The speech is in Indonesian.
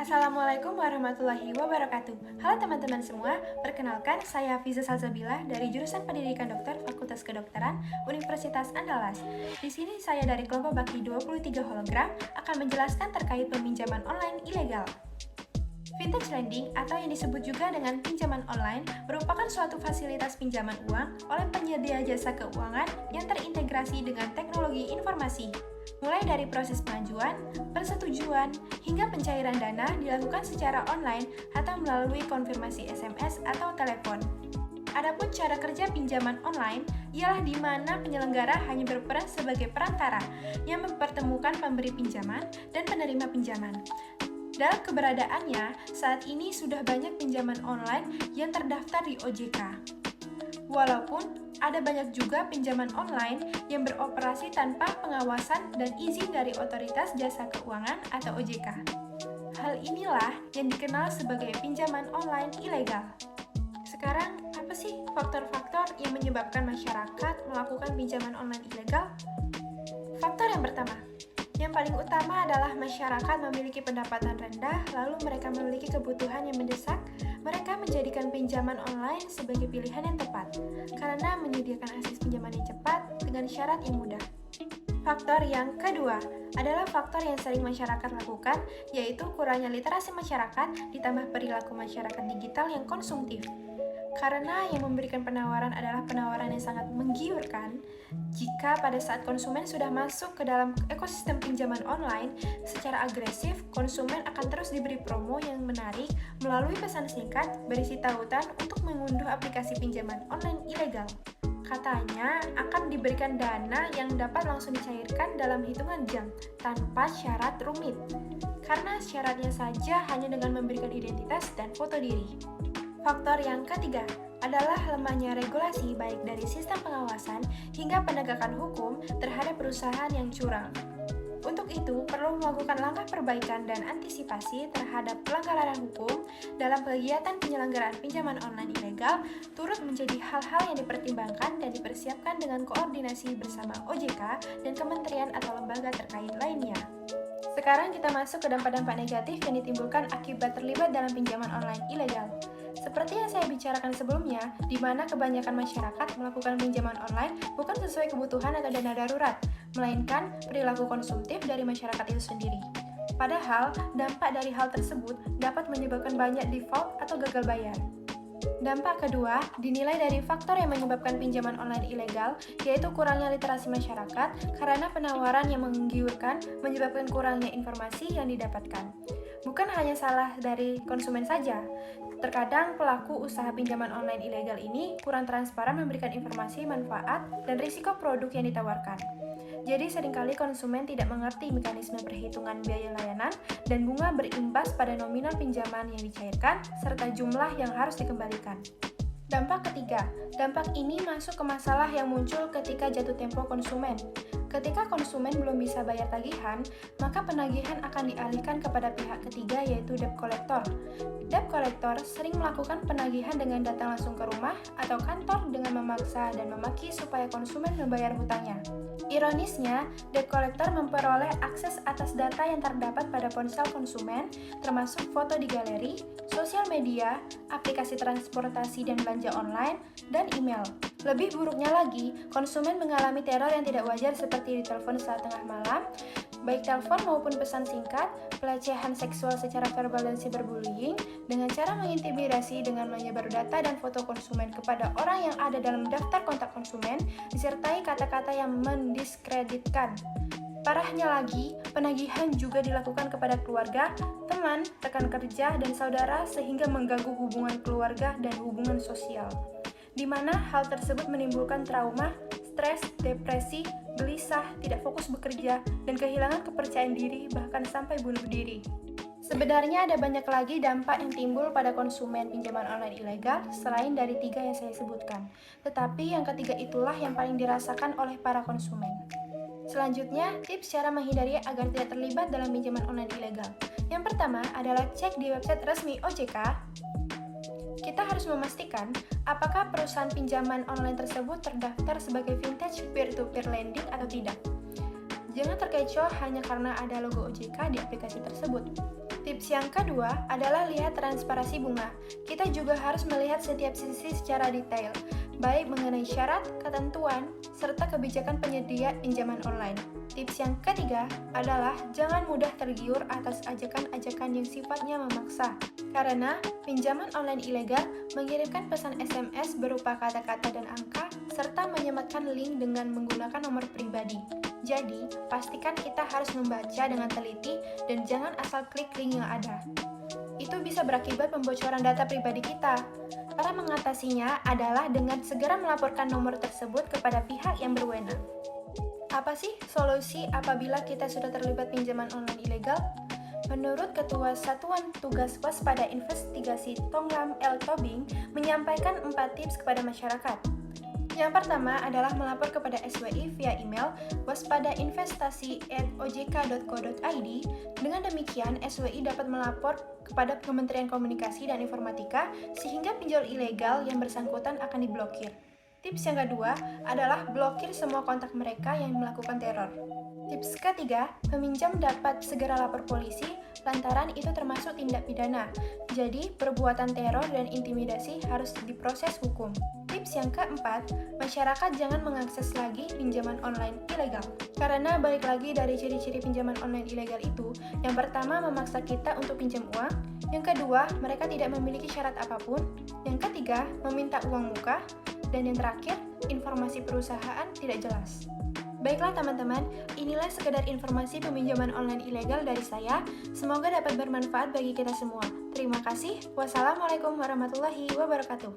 Assalamualaikum warahmatullahi wabarakatuh. Halo teman-teman semua, perkenalkan saya Fiza Salsabila dari jurusan Pendidikan Dokter Fakultas Kedokteran Universitas Andalas. Di sini saya dari kelompok Bakti 23 Hologram akan menjelaskan terkait peminjaman online ilegal. Vintage lending atau yang disebut juga dengan pinjaman online merupakan suatu fasilitas pinjaman uang oleh penyedia jasa keuangan yang terintegrasi dengan teknologi informasi. Mulai dari proses pengajuan, persetujuan, hingga pencairan dana dilakukan secara online atau melalui konfirmasi SMS atau telepon. Adapun cara kerja pinjaman online ialah di mana penyelenggara hanya berperan sebagai perantara yang mempertemukan pemberi pinjaman dan penerima pinjaman. Dalam keberadaannya, saat ini sudah banyak pinjaman online yang terdaftar di OJK. Walaupun ada banyak juga pinjaman online yang beroperasi tanpa pengawasan dan izin dari Otoritas Jasa Keuangan atau OJK. Hal inilah yang dikenal sebagai pinjaman online ilegal. Sekarang, apa sih faktor-faktor yang menyebabkan masyarakat melakukan pinjaman online ilegal? Faktor yang pertama, yang paling utama adalah masyarakat memiliki pendapatan rendah, lalu mereka memiliki kebutuhan yang mendesak. Mereka menjadikan pinjaman online sebagai pilihan yang tepat, karena menyediakan akses pinjaman yang cepat dengan syarat yang mudah. Faktor yang kedua adalah faktor yang sering masyarakat lakukan, yaitu kurangnya literasi masyarakat ditambah perilaku masyarakat digital yang konsumtif. Karena yang memberikan penawaran adalah penawaran yang sangat menggiurkan, jika pada saat konsumen sudah masuk ke dalam ekosistem pinjaman online, secara agresif, konsumen akan terus diberi promo yang menarik melalui pesan singkat berisi tautan untuk mengunduh aplikasi pinjaman online ilegal. Katanya akan diberikan dana yang dapat langsung dicairkan dalam hitungan jam, tanpa syarat rumit. Karena syaratnya saja hanya dengan memberikan identitas dan foto diri. Faktor yang ketiga adalah lemahnya regulasi baik dari sistem pengawasan hingga penegakan hukum terhadap perusahaan yang curang. Untuk itu, perlu melakukan langkah perbaikan dan antisipasi terhadap pelanggaran hukum dalam kegiatan penyelenggaraan pinjaman online ilegal turut menjadi hal-hal yang dipertimbangkan dan dipersiapkan dengan koordinasi bersama OJK dan kementerian atau lembaga terkait lainnya. Sekarang kita masuk ke dampak-dampak negatif yang ditimbulkan akibat terlibat dalam pinjaman online ilegal. Seperti yang saya bicarakan sebelumnya, di mana kebanyakan masyarakat melakukan pinjaman online bukan sesuai kebutuhan atau dana darurat, melainkan perilaku konsumtif dari masyarakat itu sendiri. Padahal, dampak dari hal tersebut dapat menyebabkan banyak default atau gagal bayar. Dampak kedua dinilai dari faktor yang menyebabkan pinjaman online ilegal, yaitu kurangnya literasi masyarakat karena penawaran yang menggiurkan menyebabkan kurangnya informasi yang didapatkan. Bukan hanya salah dari konsumen saja, terkadang pelaku usaha pinjaman online ilegal ini kurang transparan memberikan informasi manfaat dan risiko produk yang ditawarkan. Jadi seringkali konsumen tidak mengerti mekanisme perhitungan biaya layanan dan bunga berimbas pada nominal pinjaman yang dicairkan serta jumlah yang harus dikembalikan. Dampak ketiga, dampak ini masuk ke masalah yang muncul ketika jatuh tempo konsumen. Ketika konsumen belum bisa bayar tagihan, maka penagihan akan dialihkan kepada pihak ketiga yaitu debt collector. Debt collector sering melakukan penagihan dengan datang langsung ke rumah atau kantor dengan memaksa dan memaki supaya konsumen membayar hutangnya. Ironisnya, debt collector memperoleh akses atas data yang terdapat pada ponsel konsumen, termasuk foto di galeri, sosial media, aplikasi transportasi dan belanja online, dan email. Lebih buruknya lagi, konsumen mengalami teror yang tidak wajar seperti ditelepon saat tengah malam, baik telepon maupun pesan singkat, pelecehan seksual secara verbal dan cyberbullying, dengan cara mengintimidasi dengan menyebar data dan foto konsumen kepada orang yang ada dalam daftar kontak konsumen, disertai kata-kata yang mendiskreditkan. Parahnya lagi, penagihan juga dilakukan kepada keluarga, teman, rekan kerja, dan saudara sehingga mengganggu hubungan keluarga dan hubungan sosial, di mana hal tersebut menimbulkan trauma, stres, depresi, gelisah, tidak fokus bekerja, dan kehilangan kepercayaan diri bahkan sampai bunuh diri. Sebenarnya ada banyak lagi dampak yang timbul pada konsumen pinjaman online ilegal selain dari 3 yang saya sebutkan. Tetapi yang ketiga itulah yang paling dirasakan oleh para konsumen. Selanjutnya, tips cara menghindari agar tidak terlibat dalam pinjaman online ilegal. Yang pertama adalah cek di website resmi OJK. Kita harus memastikan apakah perusahaan pinjaman online tersebut terdaftar sebagai vintage peer-to-peer lending atau tidak. Jangan terkecoh hanya karena ada logo OJK di aplikasi tersebut. Tips yang kedua adalah lihat transparansi bunga. Kita juga harus melihat setiap sisi secara detail, baik mengenai syarat, ketentuan, serta kebijakan penyedia pinjaman online. Tips yang ketiga adalah jangan mudah tergiur atas ajakan-ajakan yang sifatnya memaksa, karena pinjaman online ilegal mengirimkan pesan SMS berupa kata-kata dan angka, serta menyematkan link dengan menggunakan nomor pribadi. Jadi, pastikan kita harus membaca dengan teliti dan jangan asal klik link yang ada. Itu bisa berakibat pembocoran data pribadi kita. Cara mengatasinya adalah dengan segera melaporkan nomor tersebut kepada pihak yang berwenang. Apa sih solusi apabila kita sudah terlibat pinjaman online ilegal? Menurut Ketua Satuan Tugas Waspada Investigasi Tonglam L. Tobing menyampaikan 4 tips kepada masyarakat. Yang pertama adalah melapor kepada SWI via email waspadainvestasi@ojk.co.id. Dengan demikian, SWI dapat melapor kepada Kementerian Komunikasi dan Informatika sehingga pinjol ilegal yang bersangkutan akan diblokir. Tips yang kedua adalah blokir semua kontak mereka yang melakukan teror. Tips ketiga, peminjam dapat segera lapor polisi lantaran itu termasuk tindak pidana. Jadi, perbuatan teror dan intimidasi harus diproses hukum. Tips yang keempat, masyarakat jangan mengakses lagi pinjaman online ilegal. Karena balik lagi dari ciri-ciri pinjaman online ilegal itu, yang pertama memaksa kita untuk pinjam uang, yang kedua mereka tidak memiliki syarat apapun, yang ketiga meminta uang muka, dan yang terakhir informasi perusahaan tidak jelas. Baiklah teman-teman, inilah sekedar informasi peminjaman online ilegal dari saya. Semoga dapat bermanfaat bagi kita semua. Terima kasih. Wassalamualaikum warahmatullahi wabarakatuh.